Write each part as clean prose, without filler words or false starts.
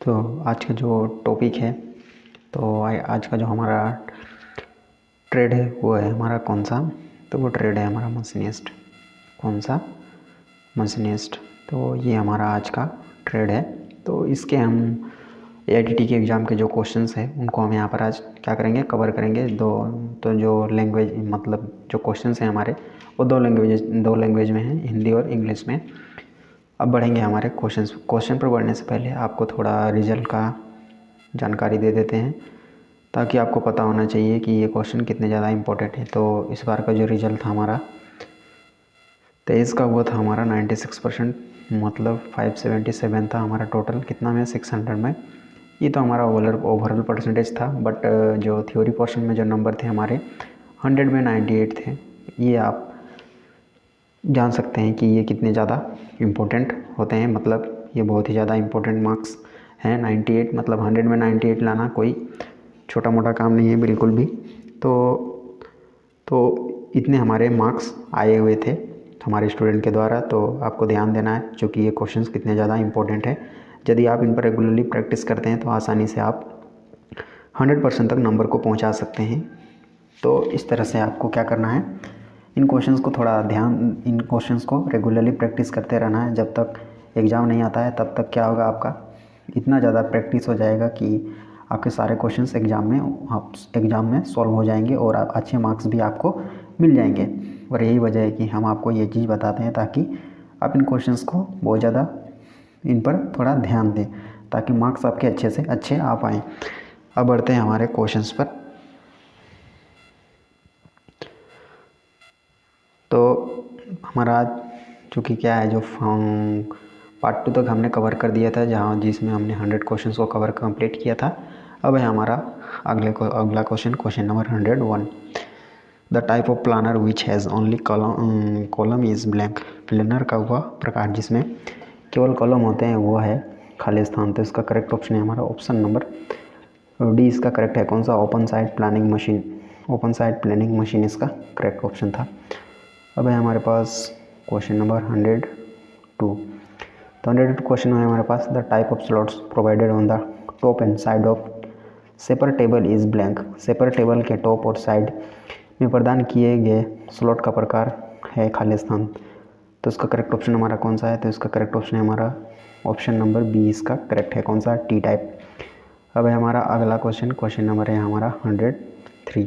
तो आज का जो टॉपिक है, तो आज का जो हमारा ट्रेड है वो है हमारा कौन सा। तो वो ट्रेड है हमारा मशीनिस्ट। कौन सा? मशीनिस्ट। तो ये हमारा आज का ट्रेड है। तो इसके हम AITT के एग्ज़ाम के जो क्वेश्चंस हैं उनको हम यहाँ पर आज क्या करेंगे, कवर करेंगे। तो जो लैंग्वेज मतलब जो क्वेश्चंस हैं हमारे वो दो लैंग्वेज में हैं, हिंदी और इंग्लिश में। अब बढ़ेंगे हमारे क्वेश्चन पर बढ़ने से पहले आपको थोड़ा रिजल्ट का जानकारी दे देते हैं, ताकि आपको पता होना चाहिए कि ये क्वेश्चन कितने ज़्यादा इम्पोर्टेंट है। तो इस बार का जो रिज़ल्ट था हमारा 23 का, वो था हमारा 96%, मतलब 577 था हमारा टोटल। कितना में? 600 में। ये तो हमारा ओवरऑल परसेंटेज था, बट जो थ्योरी पोर्शन में जो नंबर थे हमारे 100 में 98 थे। ये आप जान सकते हैं कि ये कितने ज़्यादा इम्पोर्टेंट होते हैं, मतलब ये बहुत ही ज़्यादा इम्पोर्टेंट मार्क्स हैं। 98 मतलब 100 में 98 लाना कोई छोटा मोटा काम नहीं है बिल्कुल भी। तो इतने हमारे मार्क्स आए हुए थे हमारे स्टूडेंट के द्वारा। तो आपको ध्यान देना है क्योंकि ये क्वेश्चंस कितने ज़्यादा इम्पोर्टेंट है। यदि आप इन पर रेगुलरली प्रैक्टिस करते हैं तो आसानी से आप 100% तक नंबर को पहुंचा सकते हैं। तो इस तरह से आपको क्या करना है, इन क्वेश्चंस को रेगुलरली प्रैक्टिस करते रहना है। जब तक एग्ज़ाम नहीं आता है तब तक क्या होगा, आपका इतना ज़्यादा प्रैक्टिस हो जाएगा कि आपके सारे क्वेश्चंस एग्ज़ाम में सॉल्व हो जाएंगे और अच्छे मार्क्स भी आपको मिल जाएंगे। और यही वजह है कि हम आपको ये चीज़ बताते हैं, ताकि आप इन क्वेश्चंस को बहुत ज़्यादा इन पर थोड़ा ध्यान दें, ताकि मार्क्स आपके अच्छे से अच्छे आ पाएँ। अब बढ़ते हैं हमारे क्वेश्चंस पर। तो हमारा चूँकि क्या है, जो पार्ट 2 तक हमने कवर कर दिया था, जिसमें हमने 100 क्वेश्चंस को कंप्लीट किया था। अब है हमारा अगला question number 101। The type of planer which has only column is blank. Planer का हुआ प्रकार जिसमें केवल कॉलम होते हैं वो है खाली स्थान। तो इसका करेक्ट ऑप्शन है हमारा ऑप्शन नंबर डी। इसका करेक्ट है कौन सा? ओपन साइड प्लानिंग मशीन इसका करेक्ट ऑप्शन था। अब है हमारे पास क्वेश्चन नंबर 102। तो 102 क्वेश्चन है हमारे पास। The type of slots provided on the top and side of shaper table is blank. Shaper table के टॉप और साइड में प्रदान किए गए स्लॉट का प्रकार है खाली स्थान। तो इसका करेक्ट ऑप्शन हमारा कौन सा है? तो इसका करेक्ट ऑप्शन है हमारा ऑप्शन नंबर बी। इसका करेक्ट है कौन सा? T type. अब है हमारा अगला क्वेश्चन नंबर है हमारा 103।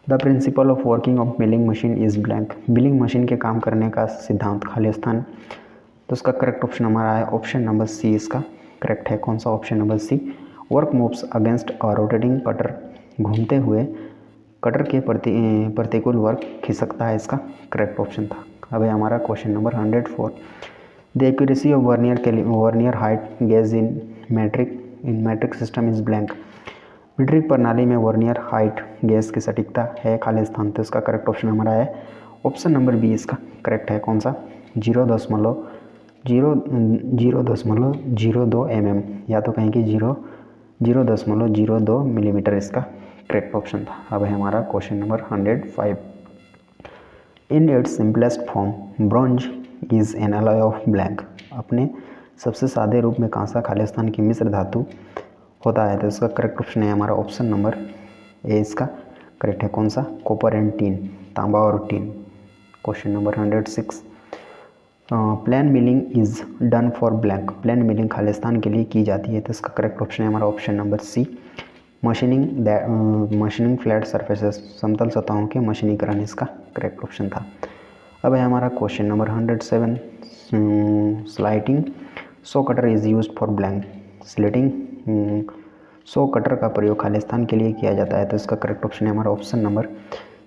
The principle of working of milling machine is blank. Milling machine के काम करने का सिद्धांत खाली स्थान। तो इसका करेक्ट ऑप्शन हमारा है ऑप्शन नंबर सी। इसका करेक्ट है कौन सा? Option number C. Work moves against a rotating cutter. घूमते हुए कटर के प्रतिकूल वर्क खिसकता है। इसका करेक्ट ऑप्शन था। अब है हमारा question number 104। The accuracy of vernier height gauge in matric system is blank. Metric प्रणाली में वर्नियर हाइट गेज की सटीकता है खाली स्थान। तो इसका करेक्ट ऑप्शन हमारा है ऑप्शन नंबर बी। इसका करेक्ट है कौन सा? 0.02 mm, या तो कहें कि 0.02 मिलीमीटर इसका करेक्ट ऑप्शन था। अब है हमारा question number 105। In its simplest form bronze is an alloy of blank. अपने सबसे सादे रूप में कांसा खाली स्थान की मिश्र धातु होता है। तो इसका करेक्ट ऑप्शन है हमारा ऑप्शन नंबर ए। इसका करेक्ट है कौन सा? कॉपर एंड टीन, तांबा और tin. Question number 106। Plan milling is done for blank. Plan milling खाली स्थान के लिए की जाती है। तो इसका करेक्ट ऑप्शन है हमारा option number C. Machining flat surfaces, समतल सतहों के मशीनीकरण इसका करेक्ट ऑप्शन था। अब है हमारा question number 107। Slitting saw cutter is used for blank. Slitting saw cutter का प्रयोग खाली स्थान के लिए किया जाता है। तो इसका करेक्ट ऑप्शन है हमारा ऑप्शन नंबर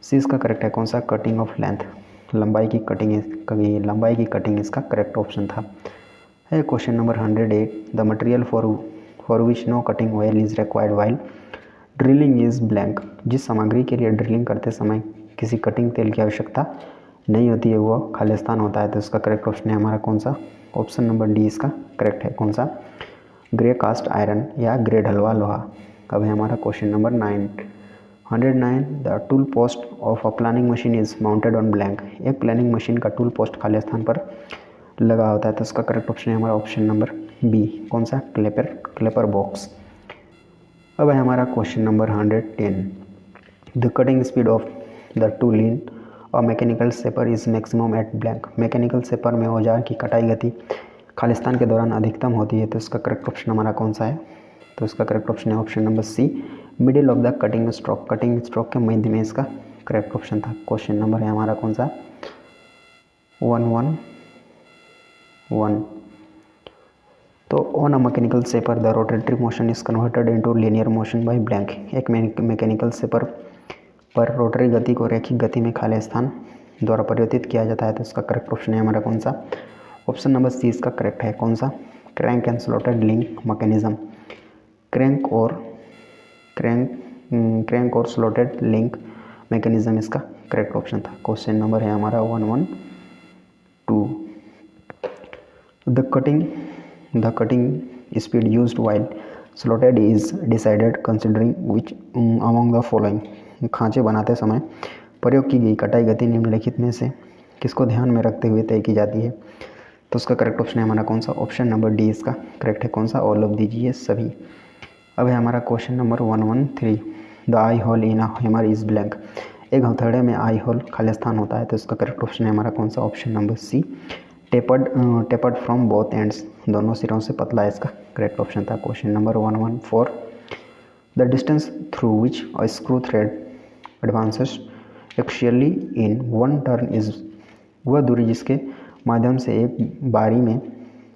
सी। इसका करेक्ट है कौन सा? कटिंग ऑफ लेंथ, लंबाई की कटिंग इसका करेक्ट ऑप्शन था। है question number 108। The material for which no cutting oil is required while drilling is blank. जिस सामग्री के लिए ड्रिलिंग करते समय किसी कटिंग तेल की आवश्यकता नहीं होती है वो खाली स्थान होता है। तो इसका करेक्ट ऑप्शन है हमारा कौन सा? Option number D. इसका करेक्ट है कौन सा? ग्रे कास्ट आयरन या ग्रे ढलवा लोहा। अब है हमारा question number 109। The tool post of a planning machine is mounted on blank. एक प्लानिंग मशीन का टूल पोस्ट खाली स्थान पर लगा होता है। तो इसका करेक्ट ऑप्शन है हमारा ऑप्शन नंबर बी, कौन सा, क्लेपर बॉक्स। अब है हमारा question number 110। The cutting speed of the tool in और mechanical shaper is maximum at blank. Mechanical shaper में औजार की कटाई गति खालिस्तान के दौरान अधिकतम होती है, तो इसका करेक्ट ऑप्शन हमारा कौन सा है, तो इसका करेक्ट ऑप्शन है option number C, middle of the cutting stroke. Cutting stroke के मध्य में इसका करेक्ट ऑप्शन था। क्वेश्चन नंबर है हमारा कौन सा, 111। तो on a mechanical shaper the rotary motion is converted into linear motion by blank. एक मैकेनिकल सेपर पर रोटरी गति को रैखिक गति में खालिस्तान द्वारा परिवर्तित किया जाता है, तो इसका करेक्ट ऑप्शन है हमारा कौन सा, ऑप्शन नंबर सी इसका करेक्ट है। कौन सा, crank and slotted link mechanism. Crank और स्लॉटेड लिंक मैकेनिज्म इसका करेक्ट ऑप्शन था। क्वेश्चन नंबर है हमारा 112। The cutting speed used while slotted is decided considering which among the following. खांचे बनाते समय प्रयोग की गई कटाई गति निम्नलिखित में से किसको ध्यान में रखते हुए तय की जाती है, तो उसका करेक्ट ऑप्शन है हमारा कौन सा, ऑप्शन नंबर डी इसका करेक्ट है। कौन सा, ऑल ऑफ दीजिए सभी। अब है हमारा question number 113। The eye hole in a hammer is blank. एक हथौड़े में आई होल खालिस्तान होता है, तो इसका करेक्ट ऑप्शन है हमारा कौन सा, option number C, tapered from both ends. दोनों सिरों से पतला इसका करेक्ट ऑप्शन था। Question number 114। The distance through which a screw thread advances axially in one turn is. वह दूरी जिसके माध्यम से एक बारी में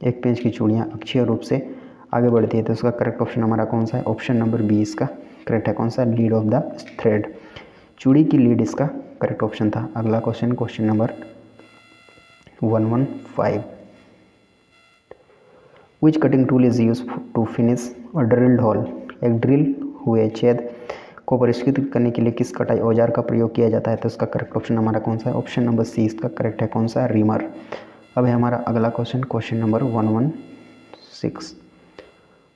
एक पेंच की चूड़ियाँ अक्षीय रूप से आगे बढ़ती है, तो उसका करेक्ट ऑप्शन हमारा कौन सा है, ऑप्शन नंबर बी इसका करेक्ट है। कौन सा, लीड ऑफ द थ्रेड। चूड़ी की लीड इसका करेक्ट ऑप्शन था। अगला question, question number 115। Which cutting tool is use to finish a drilled hole. एक ड्रिल हुए छेद को परिष्कृत करने के लिए किस कटाई औजार का प्रयोग किया जाता है, तो उसका करेक्ट ऑप्शन हमारा कौन सा है, ऑप्शन नंबर सी इसका करेक्ट है। कौन सा, रीमर। अब है हमारा अगला question, question number 116।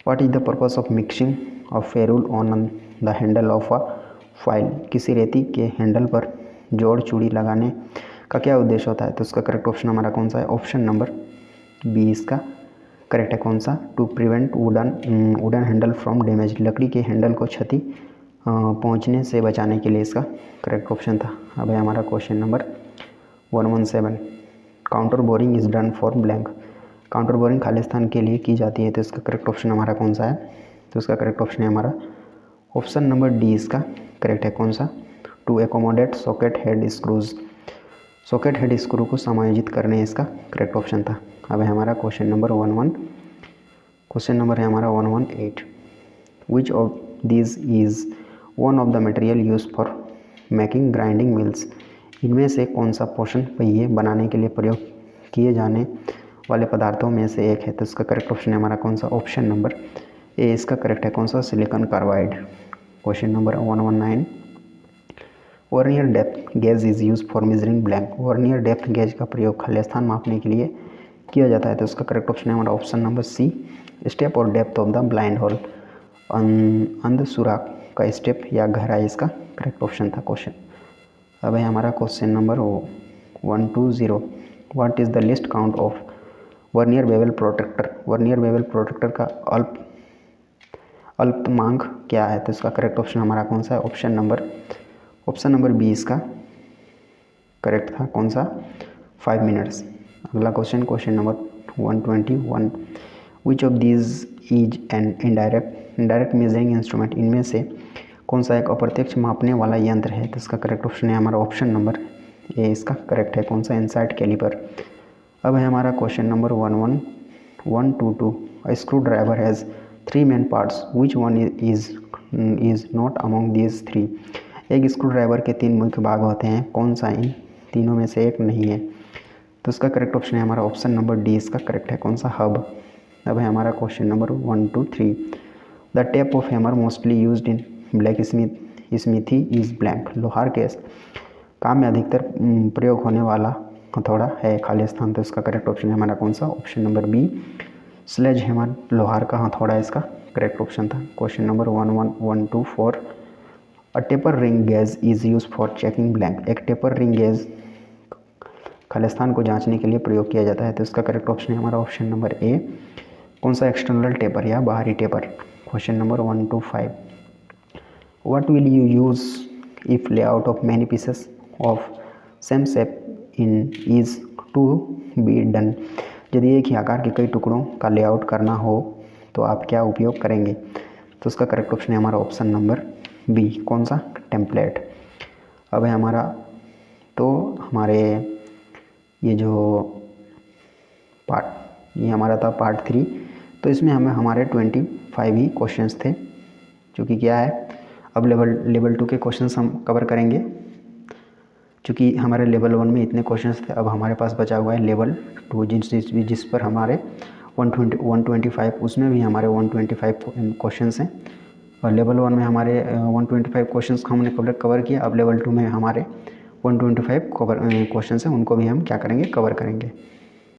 What is the purpose of mixing of ferrule on the handle of a file. किसी रेती के हैंडल पर जोड़ चूड़ी लगाने का क्या उद्देश्य होता है, तो उसका करेक्ट ऑप्शन हमारा कौन सा है, ऑप्शन नंबर बी इसका करेक्ट है। कौन सा, to prevent wooden handle from damage. लकड़ी के हैंडल को क्षति पहुंचने से बचाने के लिए इसका करेक्ट ऑप्शन था। अब है हमारा question number 117। Counter boring is done for blank. Counter boring Khalistan के लिए की जाती है, तो इसका करेक्ट ऑप्शन हमारा कौन सा है, तो इसका करेक्ट ऑप्शन है हमारा ऑप्शन नंबर डी इसका करेक्ट है। कौन सा, to accommodate socket head screws. Socket head screw को समायोजित करने इसका करेक्ट ऑप्शन था। अब है हमारा क्वेश्चन नंबर 11। क्वेश्चन नंबर है हमारा 118। Which of these is one of the material use for making grinding mills. इनमें से कौन सा पोषण पहिए बनाने के लिए प्रयोग किए जाने वाले पदार्थों में से एक है, तो इसका करेक्ट ऑप्शन है हमारा कौन सा, ऑप्शन नंबर ए इसका करेक्ट है। कौन सा, silicon carbide. Question number 119। Vernier depth gauge is use for measuring blank. Vernier depth gauge का प्रयोग खालिस्तान मापने के लिए किया जाता है, तो उसका करेक्ट ऑप्शन है हमारा ऑप्शन नंबर सी, स्टेप और depth of the blind hole. अंध सुराख का स्टेप या गहराई इसका करेक्ट ऑप्शन था क्वेश्चन। अब है हमारा question number 120। What is the list count of vernier bevel protector. Vernier bevel protector का अल्पतमांक क्या है, तो इसका करेक्ट ऑप्शन हमारा कौन सा है, ऑप्शन नंबर बी इसका करेक्ट था। कौन सा, 5 मिनट्स। अगला question, question number 121। Which of these is an indirect measuring instrument. इनमें से कौन सा एक अप्रत्यक्ष मापने वाला यंत्र है, तो इसका करेक्ट ऑप्शन है हमारा ऑप्शन नंबर ए इसका करेक्ट है। कौन सा, इनसाइट कैलिपर। अब है हमारा question number 112। A screw driver has 3 main parts which one is not among these 3। एक स्क्रू ड्राइवर के 3 मुख्य भाग होते हैं, कौन सा इन तीनों में से एक नहीं है, तो इसका करेक्ट ऑप्शन है हमारा ऑप्शन नंबर डी इसका करेक्ट है। कौन सा, हब। अब है हमारा question number 123। The tape of hammer mostly used in black smithy is blank. लोहार के काम में अधिकतर प्रयोग होने वाला हथौड़ा है खालिस्तान, तो इसका करेक्ट ऑप्शन है हमारा कौन सा, option number B, sledge hammer. लोहार का हथौड़ा इसका करेक्ट ऑप्शन था। Question number 11124। A taper ring gauge is use for checking blank. एक टेपर रिंग गेज खालिस्तान को जांचने के लिए प्रयोग किया जाता है, तो इसका करेक्ट ऑप्शन है हमारा ऑप्शन नंबर ए, कौन सा एक्सटर्नल टेपर या बाहरी taper. Question number 1 to 5, what will you use if layout of many pieces of same shape in is to be done. यदि एक ही आकार के कई टुकड़ों का लेआउट करना हो तो आप क्या उपयोग करेंगे। तो उसका करेक्ट ऑप्शन है हमारा ऑप्शन नंबर बी, कौन सा, टेम्पलेट। अब है हमारा, तो हमारे ये जो पार्ट, ये हमारा था पार्ट 3, तो इसमें हमारे 25 ही क्वेश्चंस थे, जो कि क्या है, अब लेवल 2 के क्वेश्चंस हम कवर करेंगे। चूँकि हमारे लेवल 1 में इतने क्वेश्चंस थे, अब हमारे पास बचा हुआ है लेवल 2, जिस पर हमारे 125, उसमें भी हमारे 125 क्वेश्चंस हैं। और लेवल 1 में हमारे 125 क्वेश्चंस हमने कवर किया। अब लेवल 2 में हमारे 125 क्वेश्चंस हैं, उनको भी हम क्या करेंगे, कवर करेंगे।